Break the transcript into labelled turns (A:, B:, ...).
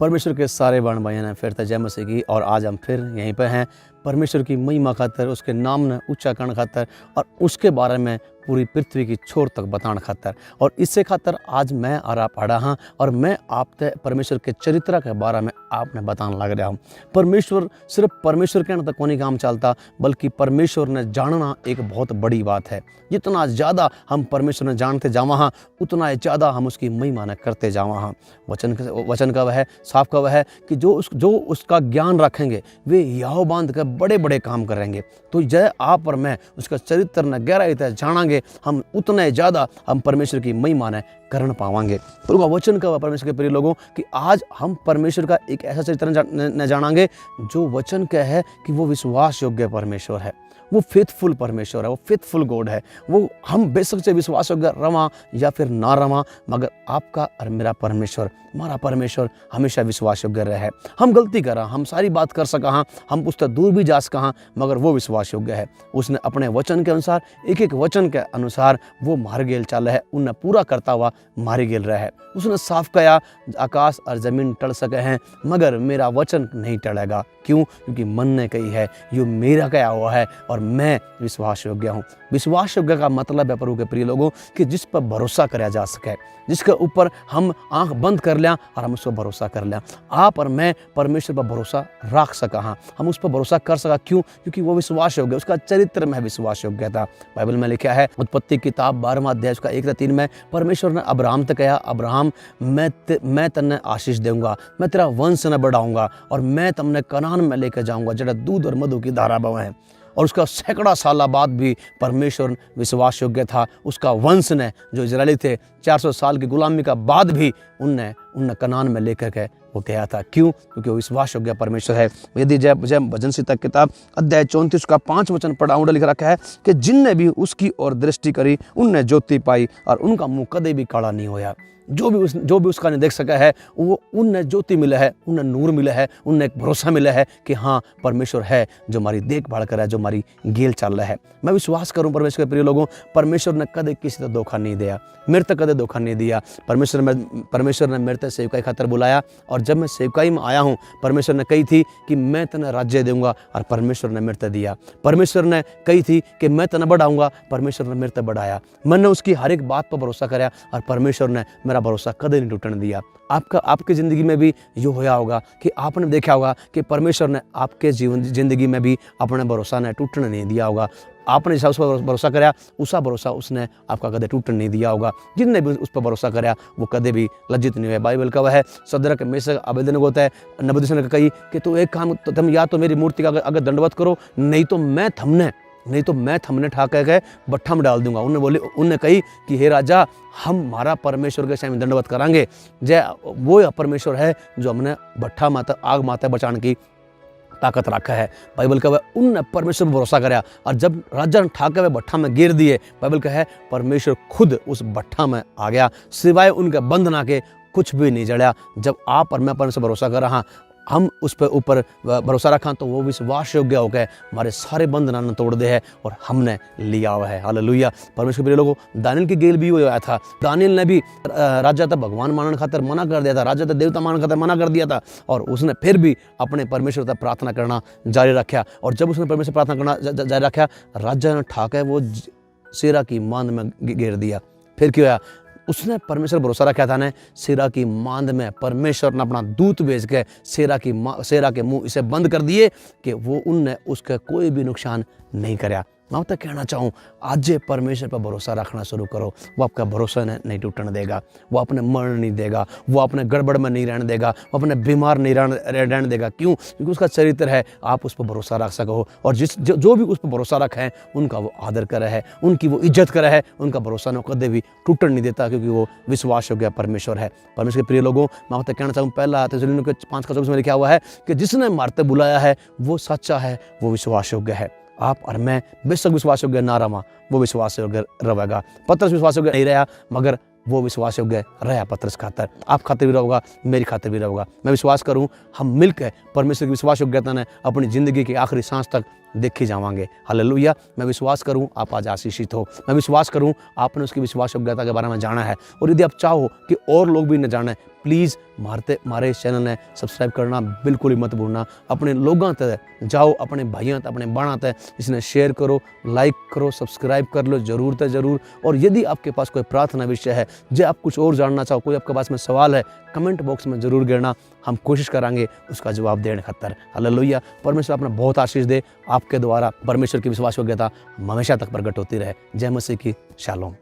A: परमेश्वर के सारे बहन भाइयों ने फिर जय मसीह की। और आज हम फिर यहीं पे हैं परमेश्वर की महिमा खातर, उसके नाम ने ऊंचा करने खातर और उसके बारे में पूरी पृथ्वी की छोर तक बताने खातर। और इससे खातर आज मैं और आप आड़ा हाँ और मैं आप ते परमेश्वर के चरित्र के बारे में आपने बताने लग रहा हूँ। परमेश्वर सिर्फ परमेश्वर कहने तक कोई काम चलता, बल्कि परमेश्वर ने जानना एक बहुत बड़ी बात है। जितना ज़्यादा हम परमेश्वर ने जानते जावा हाँ, उतना ज़्यादा हम उसकी महिमा न करते जावा हाँ। वचन का वह है, साफ का वह है कि जो उसका ज्ञान रखेंगे वे याव बांध कर बड़े बड़े काम करेंगे। तो जय आप और मैं उसका चरित्र न गहराई तक जानेंगे, हम उतने ज़्यादा हम परमेश्वर की महिमा ने करन पावांगे। प्रभु का वचन का परमेश्वर के प्रिय लोगों कि आज हम परमेश्वर का एक ऐसा चरित्र न जानेंगे जो वचन का है कि वो विश्वास योग्य परमेश्वर है, वो फेथफुल परमेश्वर है, वो फेथफुल गॉड है। वो हम बेशक से विश्वास योग्य रवा या फिर ना रवा, मगर आपका और मेरा परमेश्वर, हमारा परमेश्वर हमेशा विश्वास योग्य रहे। हम गलती करा, हम सारी बात कर सका, हम उससे दूर भी जा सका, मगर वो विश्वास योग्य है। उसने अपने वचन के अनुसार, एक एक वचन के अनुसार वो मार गेल चाल है, उन्हें पूरा करता हुआ मारी गेल रहे। उसने साफ कहा आकाश और जमीन टल सके हैं मगर मेरा वचन नहीं टलेगा। क्यों? क्योंकि मन ने कही है, यो मेरा कहा हुआ है और मैं विश्वास योग्य हूँ। विश्वास योग्य का मतलब है प्रभु के प्रिय लोगों कि जिस पर भरोसा कराया जा सके, जिसके ऊपर हम आंख बंद कर लें और हम उस पर भरोसा कर लें। आप और मैं परमेश्वर पर भरोसा रख सका, हाँ हम उस पर भरोसा कर सका। क्यों? क्योंकि वो विश्वास योग्य, उसका चरित्र में विश्वास योग्य था। बाइबल में लिखा है उत्पत्ति किताब 12वां अध्याय उसका 1-3 में परमेश्वर ने अब्राहम से कहा, अब्राहम मैं तन्ने आशीष दूंगा, मैं तेरा वंश न बढ़ाऊंगा और मैं तुमने कनान में लेकर जाऊंगा जड़ा दूध और मधु की धारा बहे है। और उसका सैकड़ा साल बाद भी परमेश्वर विश्वास योग्य था। उसका वंश ने जो इजरायली थे 400 साल की गुलामी का बाद भी उनने कनान में लेकर के वो गया था। क्यों? क्योंकि वो विश्वास योग्य परमेश्वर है। यदि जय भजन संहिता किताब अध्याय 34 का 5 वचन पढ़ा लिख रखा है कि जिनने भी उसकी ओर दृष्टि करी उनने ज्योति पाई और उनका मुंह कदे भी काला नहीं होया। जो भी उसका नहीं देख सका है वो उनने ज्योति मिला है, उन्हें नूर मिला है, उन्हें एक भरोसा मिला है कि हाँ परमेश्वर है जो हमारी देखभाल कर रहा है, जो हमारी गेल चल रहा है। मैं विश्वास करूं परमेश्वर के प्रिय लोगों, परमेश्वर ने कदे किसी को धोखा नहीं दिया, मेरे तक कदे धोखा नहीं दिया। परमेश्वर ने मेरे तक सेवकाई खातर बुलाया और जब मैं सेवकाई में आया हूँ परमेश्वर ने कही थी कि मैं तने राज्य दूंगा और परमेश्वर ने मेरे तक दिया। परमेश्वर ने कही थी कि मैं तने बढ़ाऊंगा, परमेश्वर ने मेरे तक बढ़ाया। मैंने उसकी हर एक बात पर भरोसा कराया और परमेश्वर ने मेरा भरोसा कदे नहीं टूटने दिया। आपकी ज़िंदगी में भी यो होया होगा कि आपने देखा होगा कि परमेश्वर ने आपके ज़िंदगी में भी अपने भरोसा ने टूटने नहीं दिया होगा। आपने जैसा उस पर भरोसा कराया उसा भरोसा उसने आपका कदे टूटने नहीं दिया होगा। जिनने भी उस पर भरोसा कराया वो कदे भी लज्जित नहीं हुए। बाइबल का वह है सदरक मेशक अबेदनगो होता है नबूकदनेस्सर ने कही कि तू एक काम तो तुम या तो मेरी मूर्ति का अगर दंडवत करो, नहीं तो मैं थमने ठाके के भट्ठा में डाल दूंगा। उन्होंने कही कि हे राजा हम हमारा परमेश्वर के सामने दंडवत करांगे। जय वो परमेश्वर है जो हमने भट्ठा माता आग माता बचाने की ताकत रखा है। बाइबल का वह उनने परमेश्वर पर भरोसा कराया और जब राजा ने ठाके हुए भट्ठा में गिर दिए, बाइबल का है परमेश्वर खुद उस भट्ठा में आ गया, सिवाय उनके बंधना के कुछ भी नहीं जड़ा। जब आप और मैं परमेश्वर पर भरोसा कर रहा, हम उस पर ऊपर भरोसा रखा तो वो विश्वास योग्य हो गए, हमारे सारे बंधन ने तोड़ दे है और हमने लिया हुआ है। हालेलुया। परमेश्वर के लोगों, दानियल की गेल भी हुआ था। दानियल ने भी राजा था भगवान मानने खातर मना कर दिया था, राजा था देवता मानने खातर मना कर दिया था और उसने फिर भी अपने परमेश्वर तक प्रार्थना करना जारी रखा। और जब उसने परमेश्वर प्रार्थना करना जारी रखा, राजा ने ठाके वो सेरा की मांद में गिर दिया। फिर क्या हुआ? उसने परमेश्वर भरोसा रखा था ने सेरा की मांद में परमेश्वर ने अपना दूत भेज के सेरा के मुंह इसे बंद कर दिए कि वो उनने उसका कोई भी नुकसान नहीं कराया। मैं तो कहना चाहूँ आज परमेश्वर पर भरोसा रखना शुरू करो। वो आपका भरोसा नहीं टूटने देगा, वो अपने मरण नहीं देगा, वो अपने गड़बड़ में नहीं रहने देगा, वो अपने बीमार नहीं रहने देगा। क्यों? क्योंकि उसका चरित्र है, आप उस पर भरोसा रख सको। और जो भी उस पर भरोसा रखे हैं उनका वो आदर करे है, उनकी वो इज्जत करे है, उनका भरोसा न कदे भी टूटने नहीं देता क्योंकि वो विश्वास योग्य परमेश्वर है। परमेश्वर के प्रिय लोगों, मैं तो कहना चाहूँ पहला थिस्सलुनीके 5:24 में लिखा हुआ है कि जिसने मारते बुलाया है वो सच्चा है, वो विश्वास योग्य है। आप और मैं बेशक विश्वास योग्य ना रहा, वो विश्वास योग्य रहेगा। पतरस विश्वास योग्य नहीं रहा मगर वो विश्वास योग्य रहा पतरस खातर। आप खातिर भी रहोगा, मेरी खातिर भी रहोगा। मैं विश्वास करूं हम मिलकर परमेश्वर की विश्वास योग्यता ने अपनी ज़िंदगी की आखिरी सांस तक देखी जावांगे। हालेलुया। मैं विश्वास करूं आप आज आशीषित हो। मैं विश्वास करूं आपने उसकी विश्वास योग्यता के बारे में जाना है और यदि आप चाहो कि और लोग भी न जाने, प्लीज़ मारे इस चैनल ने सब्सक्राइब करना बिल्कुल ही मत भूलना। अपने लोगों तक जाओ, अपने भाइयों तक, अपने बाणा तक इसने शेयर करो, लाइक करो, सब्सक्राइब कर लो ज़रूर तो ज़रूर। और यदि आपके पास कोई प्रार्थना विषय है, जो आप कुछ और जानना चाहो, कोई आपके पास में सवाल है, कमेंट बॉक्स में ज़रूर गिरना, हम कोशिश करेंगे उसका जवाब देने खातर। हालेलुया। परमेश्वर अपना बहुत आशीष दे। आपके द्वारा परमेश्वर की विश्वास योग्यता हमेशा तक प्रकट होती रहे। जय मसीह की शालोम।